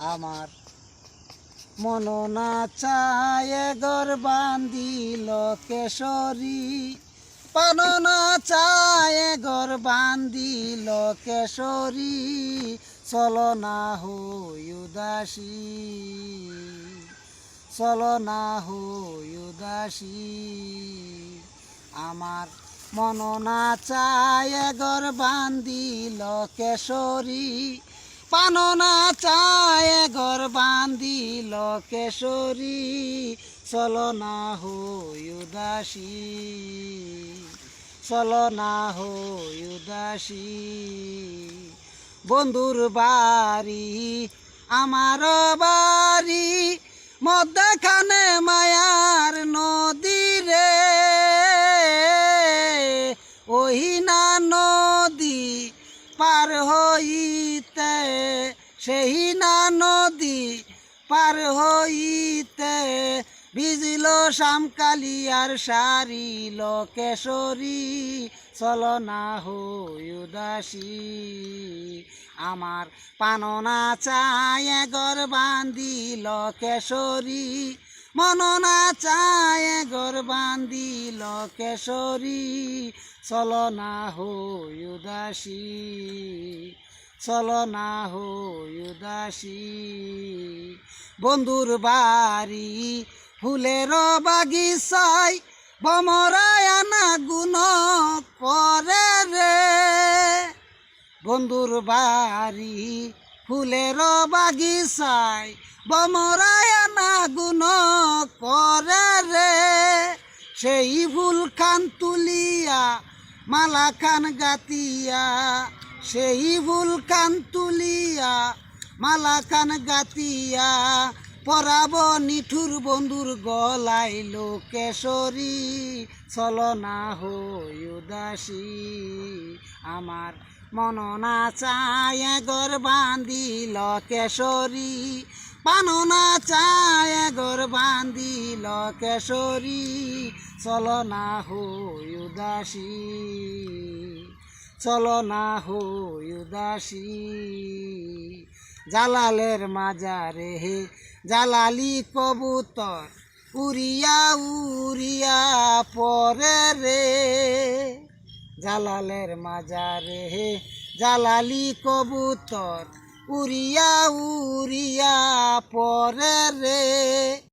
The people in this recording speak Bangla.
আমার মন না চায় ঘর বান্ধিল কেশরী, পান না চায় ঘর বান্ধিল কেশরী, চলো না হই উদাসী, চলো না হই উদাসী। আমার মন না চায় ঘর বান্ধিল কেশরী, পান না চায় ঘর বান্ধিল কেশরী, চলো না হই উদাসী, চলো না হই উদাসী। বন্ধুর বাড়ি আমার বাড়ি, মধ্যখানে মায়ার নদী রে, ওই না নদী পার হইতে, সেই না নদী পার হইতে, ভিজিল শামকালিয়ার সারিল কেশরী, চলো না হই উদাসী। আমার পান না চায় ঘর বান্ধিল কেশরী, মন না চায় ঘর বান্ধিল কেশরী, চলো না হই উদাসী, চলো না হই উদাসী। বন্ধুর বাড়ি ফুলের বাগিচায়, ভমরায় আনা গুণ পরে রে, বন্ধুর বাড়ি ফুলের বাগিচায়, ভমরায় আনা গুণ করে রে, সেই ফুল খান তুলিয়া মালা খান গাতিয়া, সেই ফুল খান তুলিয়া মালা খান গাতিয়া, পরাব নিঠুর বন্ধুর গলাইল কেশরী, চলো না হই উদাসী। আমার মন না চায় ঘর বান্ধিল কেশরী, পান না চায় ঘর বান্ধিল কেশরী, চলো না হই উদাসী, চলো না হই উদাসী। জালালের মাজারে হে জালালি কবুতর, উড়িয়া উড়িয়া পরে রে, জালালের মাজারে হে জালালি কবুতর, উড়িয়া উড়িয়া পরে রে।